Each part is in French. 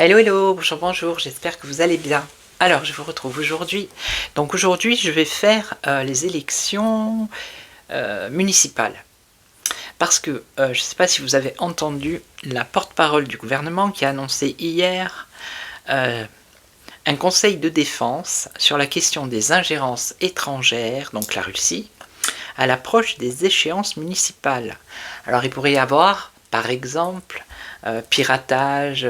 Hello hello, bonjour, j'espère que vous allez bien. Alors je vous retrouve aujourd'hui. Donc aujourd'hui je vais faire les élections municipales. Parce que je ne sais pas si vous avez entendu la porte-parole du gouvernement qui a annoncé hier un conseil de défense sur la question des ingérences étrangères, donc la Russie, à l'approche des échéances municipales. Alors il pourrait y avoir, par exemple, piratage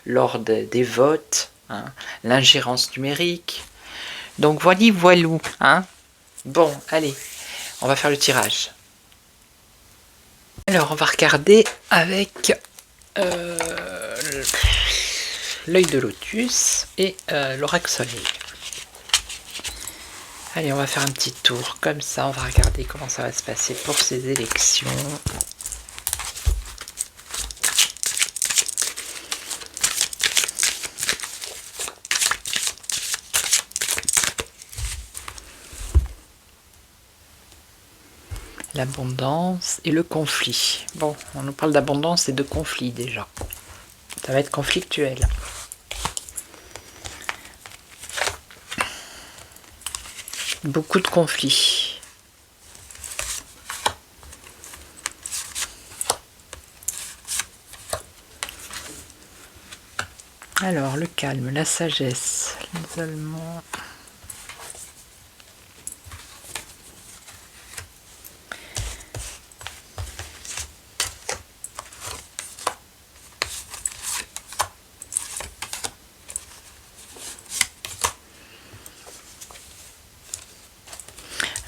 lors des votes, hein, l'ingérence numérique. Donc voilou, hein. Bon, allez, on va faire le tirage. Alors on va regarder avec l'œil de lotus et l'oracle soleil. Allez, on va faire un petit tour comme ça, on va regarder comment ça va se passer pour ces élections. L'abondance et le conflit. Bon, on nous parle d'abondance et de conflit déjà. Ça va être conflictuel. Beaucoup de conflits. Alors, le calme, la sagesse, l'isolement.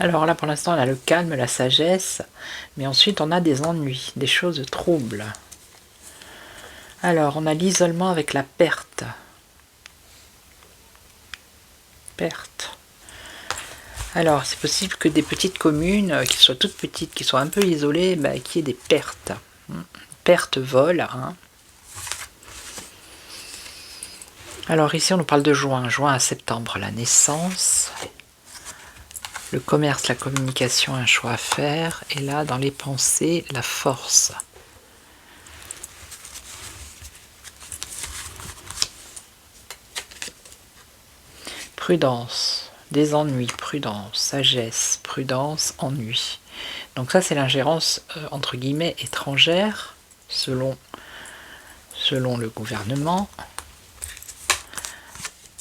Alors là, pour l'instant, on a le calme, la sagesse, mais ensuite, on a des ennuis, des choses troubles. Alors, on a l'isolement avec la perte. Perte. Alors, c'est possible que des petites communes, qui soient toutes petites, qui soient un peu isolées, qu'il y ait des pertes. Perte, vol. Hein. Alors ici, on nous parle de juin à septembre, la naissance. Le commerce, la communication, un choix à faire. Et là, dans les pensées, la force. Prudence, des ennuis, prudence, sagesse, prudence, ennui. Donc ça, c'est l'ingérence, entre guillemets, étrangère, selon le gouvernement.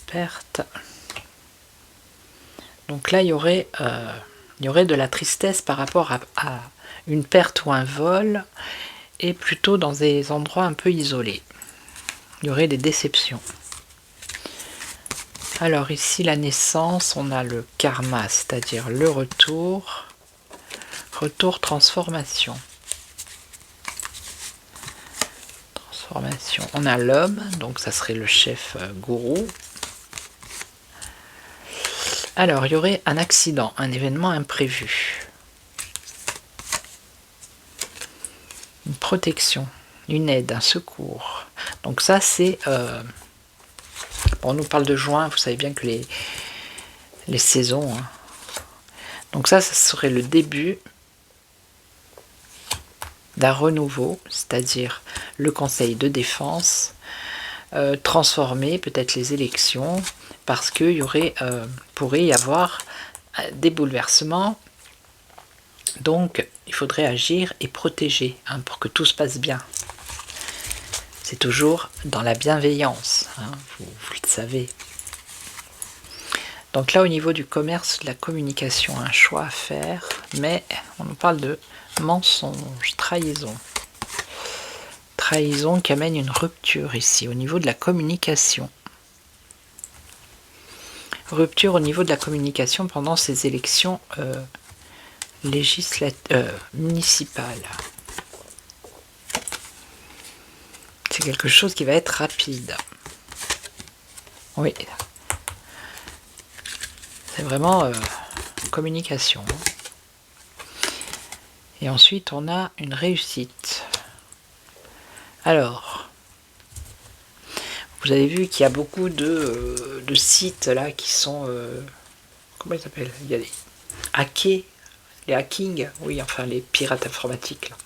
Perte. Donc là, il y aurait de la tristesse par rapport à une perte ou un vol, et plutôt dans des endroits un peu isolés. Il y aurait des déceptions. Alors ici, la naissance, on a le karma, c'est-à-dire le retour, transformation. Transformation. On a l'homme, donc ça serait le chef gourou. Alors, il y aurait un accident, un événement imprévu. Une protection, une aide, un secours. Donc ça, c'est... on nous parle de juin, vous savez bien que les saisons... Hein. Donc ça serait le début d'un renouveau, c'est-à-dire le conseil de défense, transformer peut-être les élections, parce qu'il pourrait y avoir des bouleversements. Donc il faudrait agir et protéger, hein, pour que tout se passe bien. C'est toujours dans la bienveillance, hein, vous le savez. Donc là, au niveau du commerce, de la communication, un choix à faire, mais on nous parle de mensonge, trahison. Trahison qui amène une rupture ici, au niveau de la communication. Rupture au niveau de la communication pendant ces élections municipales. C'est quelque chose qui va être rapide. Oui. C'est vraiment communication. Et ensuite, on a une réussite. Alors, vous avez vu qu'il y a beaucoup de sites là qui sont... comment ils s'appellent? Il y a les hackers, les hackings, oui, enfin les pirates informatiques. Là.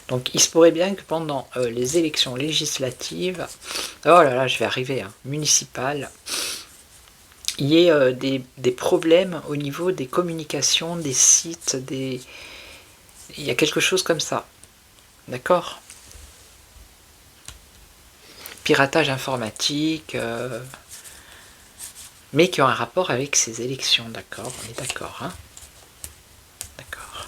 Donc il se pourrait bien que pendant les élections législatives, oh là là, je vais arriver, hein, municipales, il y ait des problèmes au niveau des communications, des sites, il y a quelque chose comme ça. D'accord? Piratage informatique, mais qui ont un rapport avec ces élections, d'accord? On est d'accord, hein? D'accord.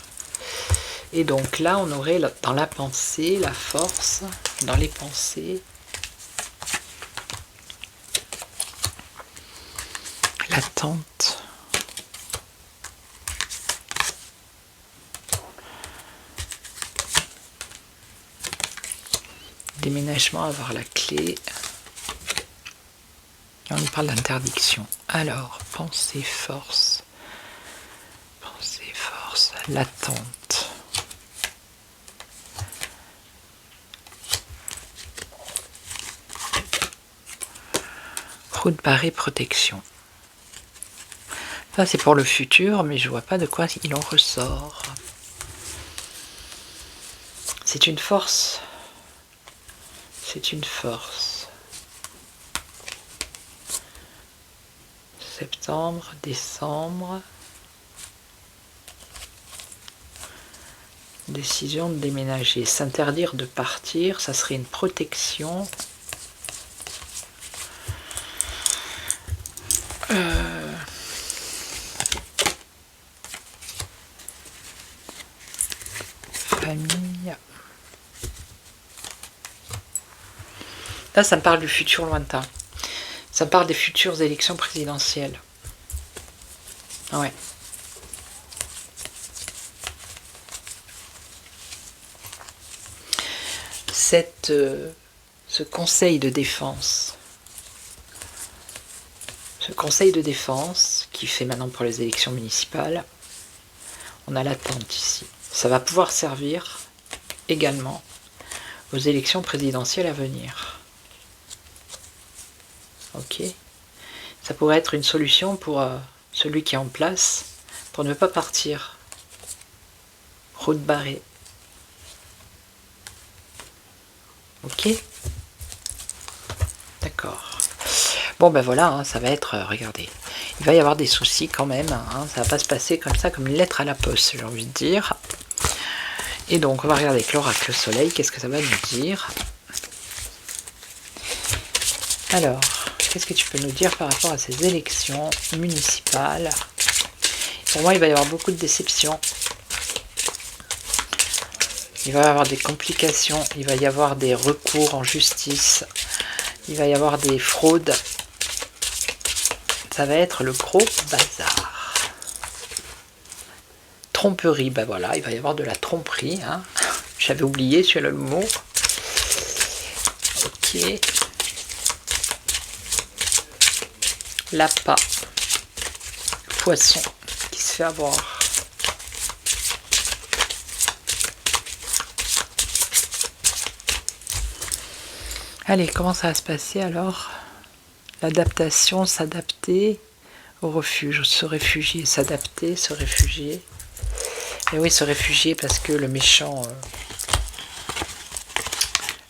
Et donc là, on aurait dans la pensée, la force, dans les pensées, l'attente, déménagement, avoir la clé. Et on nous parle d'interdiction. Alors, pensée, force, l'attente. Route barrée, protection. Ça, c'est pour le futur, mais je vois pas de quoi il en ressort. C'est une force. C'est une force. Septembre, décembre. Décision de déménager. S'interdire de partir, ça serait une protection. Famille. Là, ça me parle du futur lointain. Ça me parle des futures élections présidentielles. Ouais. Ce conseil de défense, qui fait maintenant pour les élections municipales, on a l'attente ici. Ça va pouvoir servir également aux élections présidentielles à venir. Ok. Ça pourrait être une solution pour celui qui est en place, pour ne pas partir. Route barrée. Ok. D'accord. Bon ben voilà, hein, ça va être, regardez, il va y avoir des soucis quand même, hein, ça va pas se passer comme ça, comme une lettre à la poste, j'ai envie de dire. Et donc on va regarder avec l'oracle soleil, qu'est-ce que ça va nous dire. Alors, qu'est-ce que tu peux nous dire par rapport à ces élections municipales? Pour moi, il va y avoir beaucoup de déceptions. Il va y avoir des complications, il va y avoir des recours en justice, il va y avoir des fraudes. Ça va être le gros bazar. Tromperie, ben voilà, il va y avoir de la tromperie. Hein. J'avais oublié celui-là le mot. Ok. L'appât. Poisson qui se fait avoir. Allez, comment ça va se passer alors? L'adaptation, s'adapter au refuge, se réfugier, s'adapter, se réfugier. Et oui, se réfugier parce que le méchant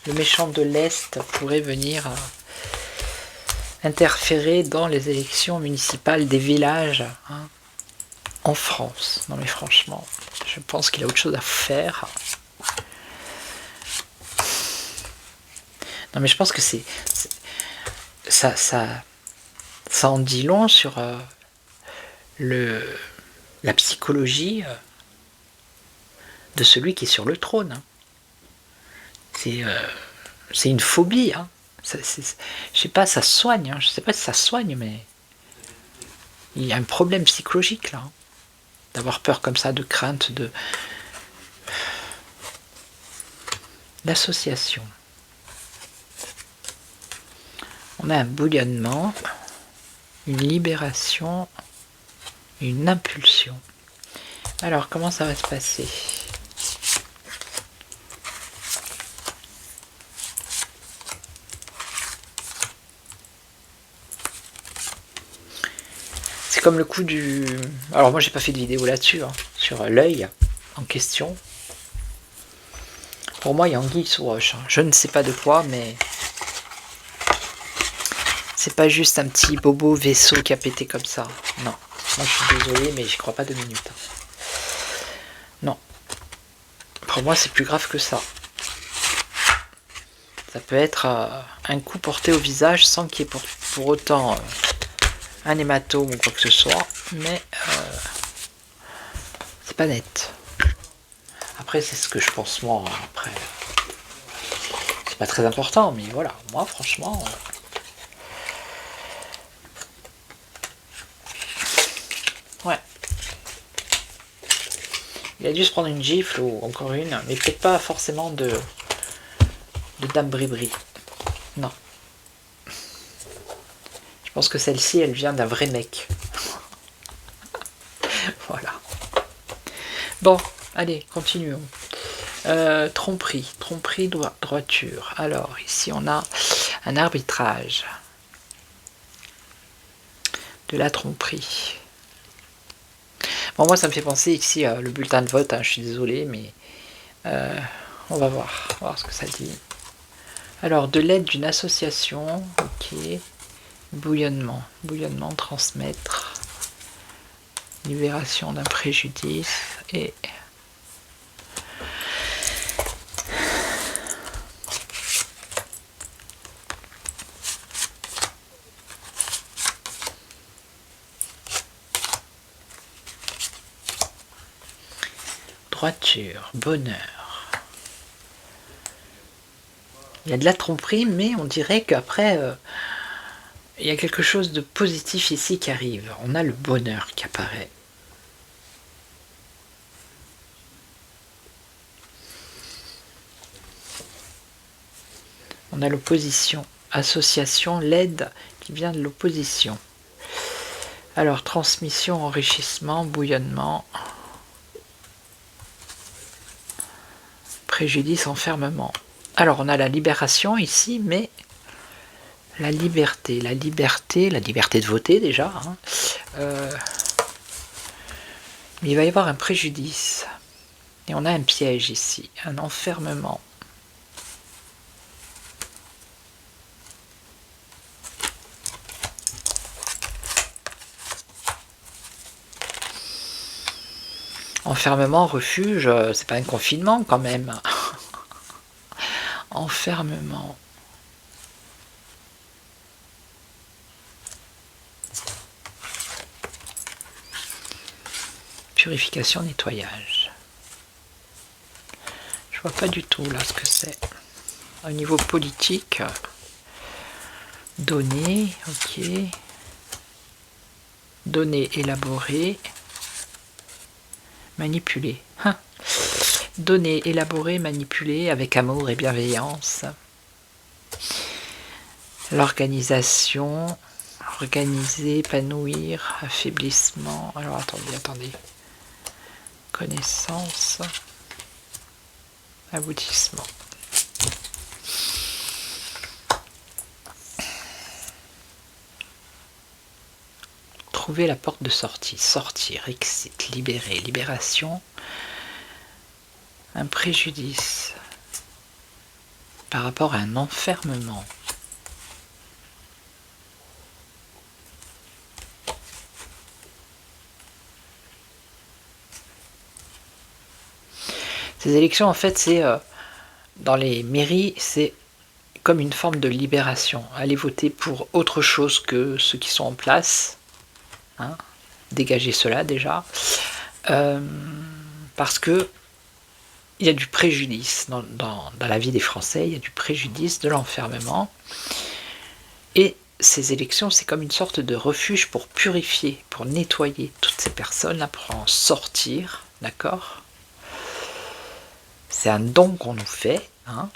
de l'Est pourrait venir interférer dans les élections municipales des villages hein, en France. Non mais franchement, je pense qu'il a autre chose à faire. Non mais je pense que ça en dit long sur la psychologie de celui qui est sur le trône. Hein. C'est une phobie. Hein. Je sais pas, ça soigne. Hein. Je sais pas si ça soigne, mais Il y a un problème psychologique là, hein, d'avoir peur comme ça, de crainte, d'association. On a un bouillonnement, une libération, une impulsion. Alors, comment ça va se passer? C'est comme le coup du... Alors moi j'ai pas fait de vidéo là-dessus, hein, sur l'œil en question. Pour moi il y a anguille sous roche, hein. Je ne sais pas de quoi, mais c'est pas juste un petit bobo vaisseau qui a pété comme ça. Non, moi je suis désolé, mais j'y crois pas 2 minutes. Non. Pour moi c'est plus grave que ça. Ça peut être un coup porté au visage sans qu'il y ait pour autant un hématome ou quoi que ce soit, mais c'est pas net. Après c'est ce que je pense moi, après c'est pas très important, mais voilà, moi franchement... Ouais. Il a dû se prendre une gifle ou encore une, mais peut-être pas forcément de Dame Bribri. Non. Je pense que celle-ci, elle vient d'un vrai mec. Voilà. Bon, allez, continuons. Tromperie, droiture. Alors, ici, on a un arbitrage. De la tromperie. Bon, moi, ça me fait penser ici le bulletin de vote, hein, je suis désolé, mais on va voir ce que ça dit. Alors, de l'aide d'une association, ok. Bouillonnement, transmettre. Libération d'un préjudice et... Droiture, bonheur. Il y a de la tromperie, mais on dirait qu'après, il y a quelque chose de positif ici qui arrive. On a le bonheur qui apparaît. On a l'opposition. Association, l'aide qui vient de l'opposition. Alors, transmission, enrichissement, bouillonnement, préjudice, enfermement. Alors, on a la libération ici, mais la liberté de voter déjà. Hein. Mais il va y avoir un préjudice. Et on a un piège ici, un enfermement. Enfermement, refuge, c'est pas un confinement quand même. Enfermement. Purification, nettoyage. Je vois pas du tout là ce que c'est. Au niveau politique, données, ok. Données élaborées. Manipuler. Hein. Données élaborées, manipulées avec amour et bienveillance. L'organisation, organiser, épanouir, affaiblissement. Alors attendez. Connaissance, aboutissement. Trouver la porte de sortie, sortir, exit, libérer, libération, un préjudice par rapport à un enfermement. Ces élections, en fait, c'est dans les mairies, c'est comme une forme de libération. Aller voter pour autre chose que ceux qui sont en place. Hein, dégager cela déjà. Parce que il y a du préjudice dans la vie des Français, il y a du préjudice de l'enfermement. Et ces élections, c'est comme une sorte de refuge pour purifier, pour nettoyer toutes ces personnes-là, pour en sortir, d'accord? C'est un don qu'on nous fait, hein?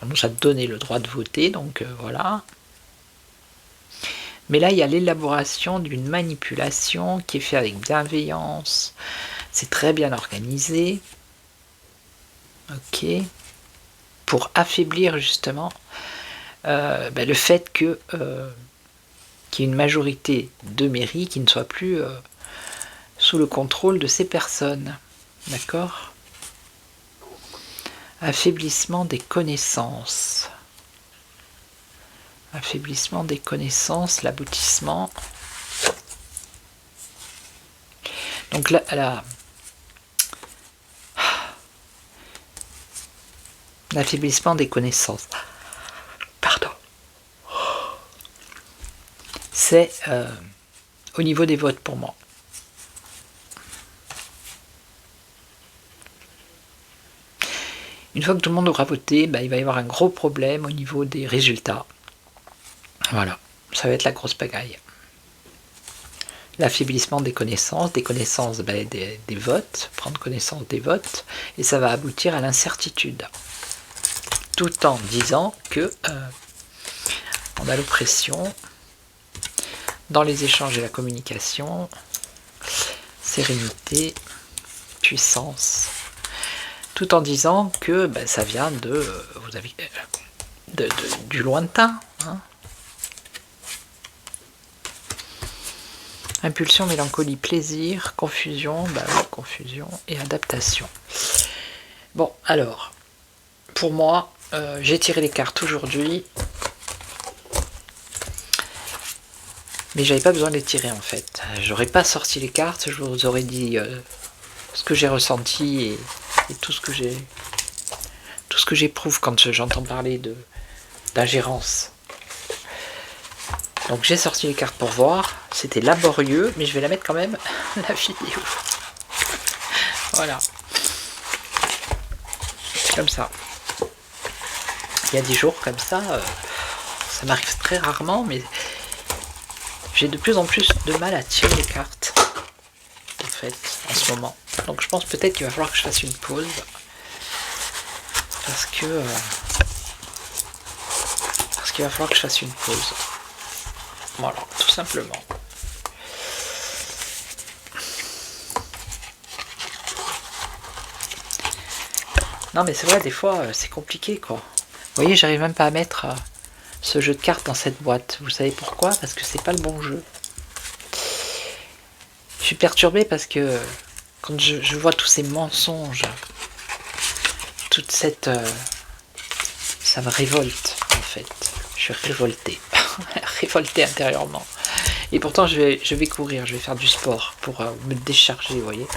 On nous a donné le droit de voter, donc voilà. Mais là, il y a l'élaboration d'une manipulation qui est faite avec bienveillance. C'est très bien organisé. Ok. Pour affaiblir justement le fait que qu'il y ait une majorité de mairies qui ne soit plus sous le contrôle de ces personnes. D'accord? Affaiblissement des connaissances. Affaiblissement des connaissances, l'aboutissement. Donc là, l'affaiblissement des connaissances. Pardon. C'est au niveau des votes pour moi. Une fois que tout le monde aura voté, il va y avoir un gros problème au niveau des résultats. Voilà, ça va être la grosse pagaille. L'affaiblissement des connaissances des votes, prendre connaissance des votes, et ça va aboutir à l'incertitude. Tout en disant que on a l'oppression dans les échanges et la communication, sérénité, puissance. Tout en disant que ça vient du lointain. Hein. Impulsion, mélancolie, plaisir, confusion, confusion et adaptation. Bon, alors, pour moi, j'ai tiré les cartes aujourd'hui, mais j'avais pas besoin de les tirer en fait. J'aurais pas sorti les cartes, je vous aurais dit ce que j'ai ressenti et tout ce que j'éprouve quand j'entends parler d'ingérence. Donc j'ai sorti les cartes pour voir, c'était laborieux, mais je vais la mettre quand même, la vidéo. Voilà. Comme ça. Il y a des jours comme ça, ça m'arrive très rarement, mais j'ai de plus en plus de mal à tirer les cartes, en fait, en ce moment. Donc je pense peut-être qu'il va falloir que je fasse une pause, parce qu'il va falloir que je fasse une pause. Voilà, tout simplement. Non mais c'est vrai, des fois c'est compliqué quoi. Vous voyez, j'arrive même pas à mettre ce jeu de cartes dans cette boîte. Vous savez pourquoi? Parce que c'est pas le bon jeu. Je suis perturbé parce que quand je vois tous ces mensonges, toute cette... ça me révolte en fait. Je suis révolté. Révolté intérieurement. Et pourtant je vais courir, je vais faire du sport pour me décharger, vous voyez.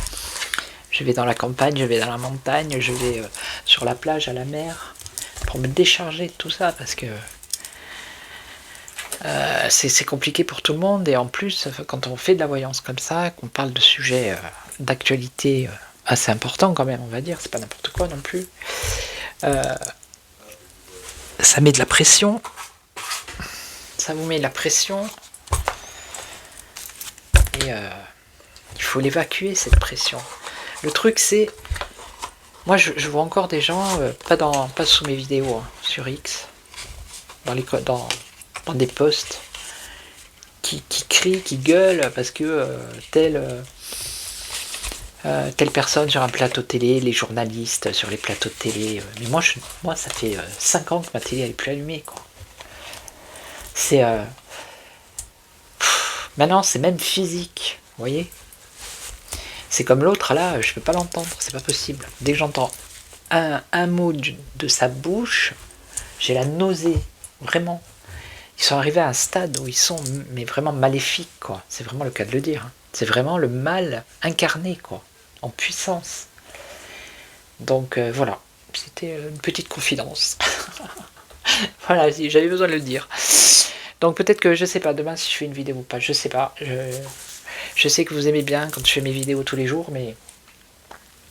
Je vais dans la campagne, je vais dans la montagne, je vais sur la plage, à la mer, pour me décharger de tout ça, parce que c'est compliqué pour tout le monde, et en plus, quand on fait de la voyance comme ça, qu'on parle de sujets d'actualité assez importants quand même, on va dire, c'est pas n'importe quoi non plus, ça met de la pression, ça vous met de la pression, et il faut l'évacuer cette pression. Le truc c'est, moi je vois encore des gens, pas sous mes vidéos, hein, sur X, dans des posts, qui crient, qui gueulent parce que telle personne sur un plateau télé, les journalistes sur les plateaux de télé, mais moi ça fait 5 ans que ma télé elle est plus allumée quoi. C'est maintenant c'est même physique, vous voyez. C'est comme l'autre là, je peux pas l'entendre, c'est pas possible. Dès que j'entends un mot de sa bouche, j'ai la nausée, vraiment. Ils sont arrivés à un stade où ils sont mais vraiment maléfiques quoi. C'est vraiment le cas de le dire. Hein. C'est vraiment le mal incarné quoi, en puissance. Donc voilà, c'était une petite confidence. Voilà, j'avais besoin de le dire. Donc peut-être que je sais pas demain si je fais une vidéo ou pas, je sais pas. Je sais que vous aimez bien quand je fais mes vidéos tous les jours, mais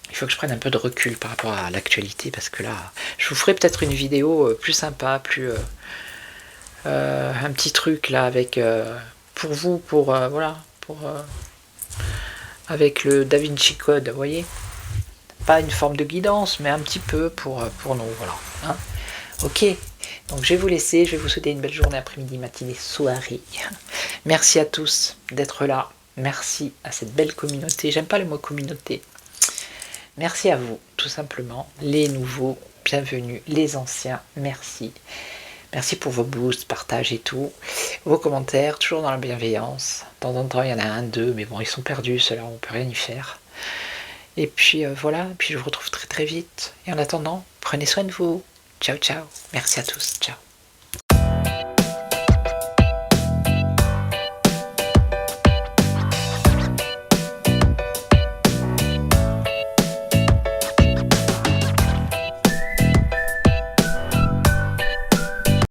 il faut que je prenne un peu de recul par rapport à l'actualité, parce que là, je vous ferai peut-être une vidéo plus sympa, plus un petit truc là avec pour vous, voilà, avec le Da Vinci Code, vous voyez, pas une forme de guidance, mais un petit peu pour nous, voilà. Hein, ok, donc je vais vous laisser, je vais vous souhaiter une belle journée, après-midi, matinée, soirée. Merci à tous d'être là, merci à cette belle communauté, j'aime pas le mot communauté. Merci à vous, tout simplement, les nouveaux, bienvenue, les anciens, merci. Merci pour vos boosts, partages et tout. Vos commentaires, toujours dans la bienveillance. De temps en temps, il y en a un, deux, mais bon, ils sont perdus, ceux-là, on peut rien y faire. Et puis voilà, puis je vous retrouve très très vite. Et en attendant, prenez soin de vous. Ciao, ciao. Merci à tous. Ciao.